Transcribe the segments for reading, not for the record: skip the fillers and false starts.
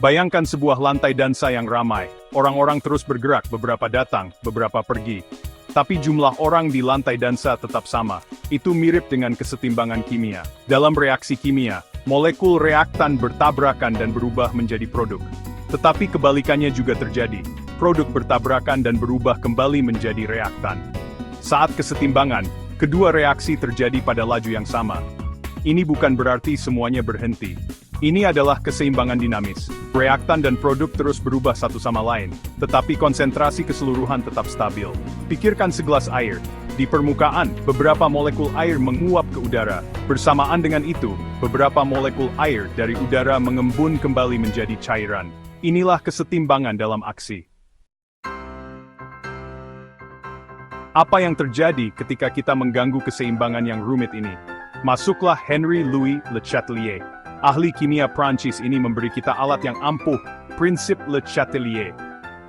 Bayangkan sebuah lantai dansa yang ramai, orang-orang terus bergerak, beberapa datang, beberapa pergi. Tapi jumlah orang di lantai dansa tetap sama. Itu mirip dengan kesetimbangan kimia. Dalam reaksi kimia, molekul reaktan bertabrakan dan berubah menjadi produk. Tetapi kebalikannya juga terjadi. Produk bertabrakan dan berubah kembali menjadi reaktan. Saat kesetimbangan, kedua reaksi terjadi pada laju yang sama. Ini bukan berarti semuanya berhenti. Ini adalah keseimbangan dinamis. Reaktan dan produk terus berubah satu sama lain, tetapi konsentrasi keseluruhan tetap stabil. Pikirkan segelas air. Di permukaan, beberapa molekul air menguap ke udara. Bersamaan dengan itu, beberapa molekul air dari udara mengembun kembali menjadi cairan. Inilah kesetimbangan dalam aksi. Apa yang terjadi ketika kita mengganggu keseimbangan yang rumit ini? Masuklah Henry Louis Le Chatelier. Ahli kimia Prancis ini memberi kita alat yang ampuh, prinsip Le Chatelier.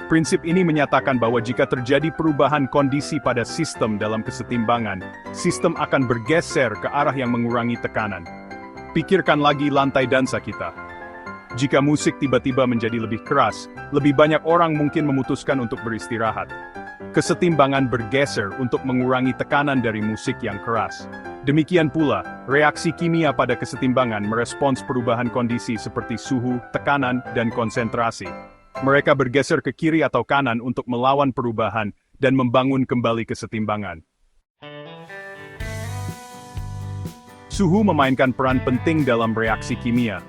Prinsip ini menyatakan bahwa jika terjadi perubahan kondisi pada sistem dalam kesetimbangan, sistem akan bergeser ke arah yang mengurangi tekanan. Pikirkan lagi lantai dansa kita. Jika musik tiba-tiba menjadi lebih keras, lebih banyak orang mungkin memutuskan untuk beristirahat. Kesetimbangan bergeser untuk mengurangi tekanan dari musik yang keras. Demikian pula, reaksi kimia pada kesetimbangan merespons perubahan kondisi seperti suhu, tekanan, dan konsentrasi. Mereka bergeser ke kiri atau kanan untuk melawan perubahan dan membangun kembali kesetimbangan. Suhu memainkan peran penting dalam reaksi kimia.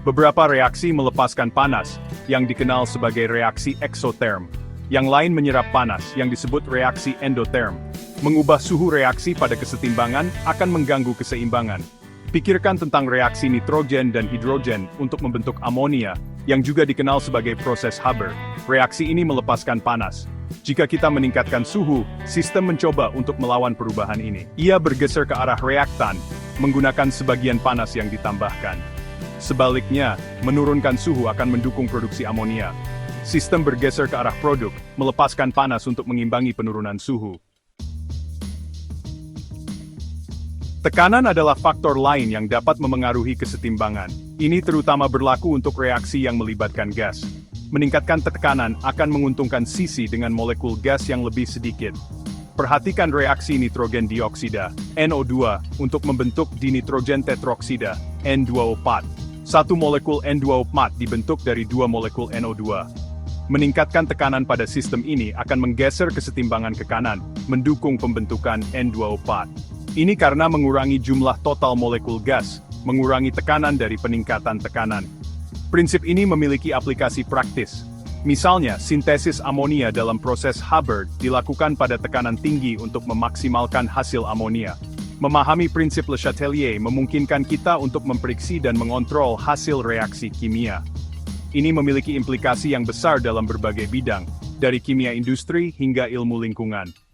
Beberapa reaksi melepaskan panas, yang dikenal sebagai reaksi eksoterm. Yang lain menyerap panas, yang disebut reaksi endoterm. Mengubah suhu reaksi pada kesetimbangan akan mengganggu keseimbangan. Pikirkan tentang reaksi nitrogen dan hidrogen untuk membentuk amonia, yang juga dikenal sebagai proses Haber. Reaksi ini melepaskan panas. Jika kita meningkatkan suhu, sistem mencoba untuk melawan perubahan ini. Ia bergeser ke arah reaktan, menggunakan sebagian panas yang ditambahkan. Sebaliknya, menurunkan suhu akan mendukung produksi amonia. Sistem bergeser ke arah produk, melepaskan panas untuk mengimbangi penurunan suhu. Tekanan adalah faktor lain yang dapat memengaruhi kesetimbangan. Ini terutama berlaku untuk reaksi yang melibatkan gas. Meningkatkan tekanan akan menguntungkan sisi dengan molekul gas yang lebih sedikit. Perhatikan reaksi nitrogen dioksida, NO2, untuk membentuk dinitrogen tetroksida, N2O4. Satu molekul N2O4 dibentuk dari dua molekul NO2. Meningkatkan tekanan pada sistem ini akan menggeser kesetimbangan ke kanan, mendukung pembentukan N2O4. Ini karena mengurangi jumlah total molekul gas, mengurangi tekanan dari peningkatan tekanan. Prinsip ini memiliki aplikasi praktis. Misalnya, sintesis amonia dalam proses Haber dilakukan pada tekanan tinggi untuk memaksimalkan hasil amonia. Memahami prinsip Le Chatelier memungkinkan kita untuk memprediksi dan mengontrol hasil reaksi kimia. Ini memiliki implikasi yang besar dalam berbagai bidang, dari kimia industri hingga ilmu lingkungan.